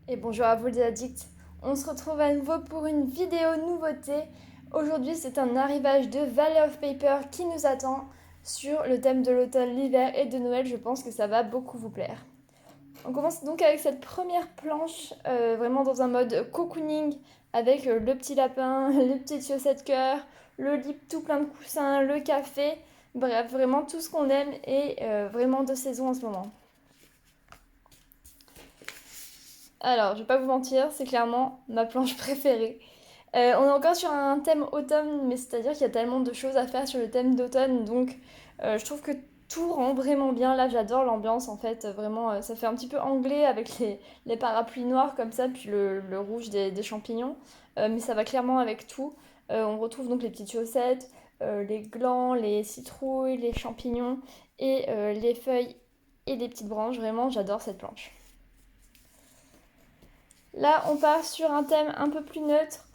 Et bonjour à vous les addicts, on se retrouve à nouveau pour une vidéo nouveauté. Aujourd'hui c'est un arrivage de Valley of Paper qui nous attend sur le thème de l'automne, l'hiver et de Noël, je pense que ça va beaucoup vous plaire. On commence donc avec cette première planche, vraiment dans un mode cocooning, avec le petit lapin, les petites chaussettes cœur, le lit tout plein de coussins, le café, bref, vraiment tout ce qu'on aime et vraiment de saison en ce moment. Alors, je vais pas vous mentir, c'est clairement ma planche préférée. On est encore sur un thème automne, mais c'est-à-dire qu'il y a tellement de choses à faire sur le thème d'automne, donc je trouve que tout rend vraiment bien. Là, j'adore l'ambiance en fait, vraiment, ça fait un petit peu anglais avec les parapluies noirs comme ça, puis le rouge des champignons, mais ça va clairement avec tout. On retrouve donc les petites chaussettes, les glands, les citrouilles, les champignons et les feuilles et les petites branches. Vraiment, j'adore cette planche. Là, on part sur un thème un peu plus neutre,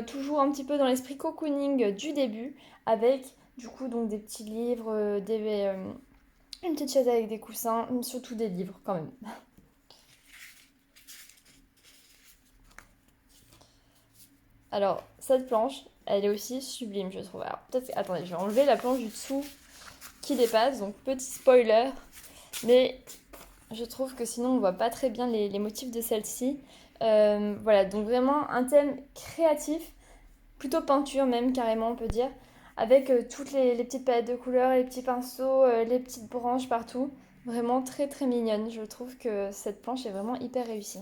toujours un petit peu dans l'esprit cocooning du début, avec du coup donc des petits livres, une petite chaise avec des coussins, surtout des livres quand même. Alors, cette planche, elle est aussi sublime, je trouve. Alors, peut-être, attendez, je vais enlever la planche du dessous qui dépasse, donc petit spoiler, mais je trouve que sinon on voit pas très bien les motifs de celle-ci. Voilà, donc vraiment un thème créatif, plutôt peinture même carrément on peut dire, avec toutes les petites palettes de couleurs, les petits pinceaux, les petites branches partout. Vraiment très très mignonne, je trouve que cette planche est vraiment hyper réussie.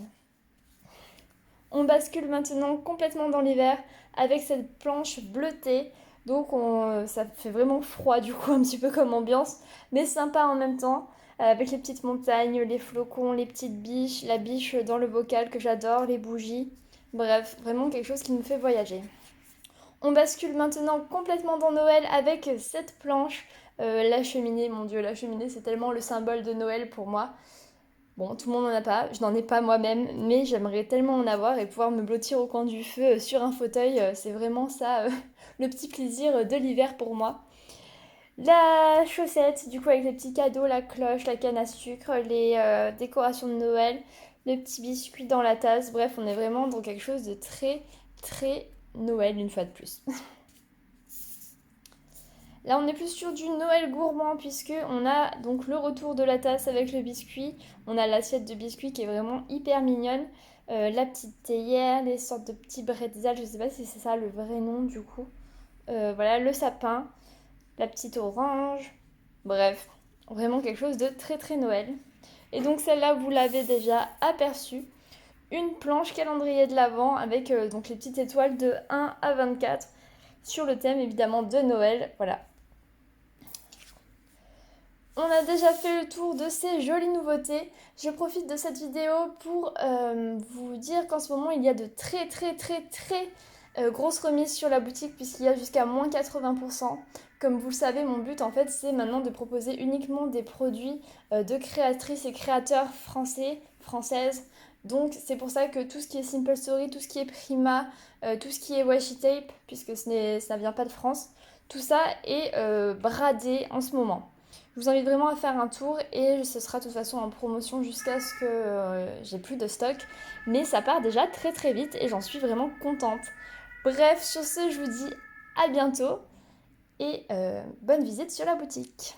On bascule maintenant complètement dans l'hiver avec cette planche bleutée. Donc ça fait vraiment froid du coup, un petit peu comme ambiance, mais sympa en même temps. Avec les petites montagnes, les flocons, les petites biches, la biche dans le bocal que j'adore, les bougies. Bref, vraiment quelque chose qui nous fait voyager. On bascule maintenant complètement dans Noël avec cette planche. La cheminée, mon dieu, la cheminée c'est tellement le symbole de Noël pour moi. Bon, tout le monde n'en a pas, je n'en ai pas moi-même, mais j'aimerais tellement en avoir et pouvoir me blottir au coin du feu sur un fauteuil, c'est vraiment ça, le petit plaisir de l'hiver pour moi. La chaussette, du coup avec les petits cadeaux, la cloche, la canne à sucre, les décorations de Noël, les petits biscuits dans la tasse, bref, on est vraiment dans quelque chose de très très Noël une fois de plus. Là, on est plus sur du Noël gourmand puisque on a donc le retour de la tasse avec le biscuit. On a l'assiette de biscuit qui est vraiment hyper mignonne. La petite théière, les sortes de petits bretzels, je sais pas si c'est ça le vrai nom du coup. Voilà, le sapin, la petite orange. Bref, vraiment quelque chose de très très Noël. Et donc celle-là, vous l'avez déjà aperçue. Une planche calendrier de l'Avent avec donc les petites étoiles de 1 à 24 sur le thème évidemment de Noël. Voilà, on a déjà fait le tour de ces jolies nouveautés. Je profite de cette vidéo pour vous dire qu'en ce moment il y a de très très très très grosses remises sur la boutique puisqu'il y a jusqu'à moins 80%. Comme vous le savez, mon but en fait c'est maintenant de proposer uniquement des produits de créatrices et créateurs français, françaises. Donc c'est pour ça que tout ce qui est Simple Story, tout ce qui est Prima, tout ce qui est Washi Tape, puisque ça ne vient pas de France, tout ça est bradé en ce moment. Je vous invite vraiment à faire un tour et ce sera de toute façon en promotion jusqu'à ce que j'ai plus de stock. Mais ça part déjà très très vite et j'en suis vraiment contente. Bref, sur ce, je vous dis à bientôt et bonne visite sur la boutique.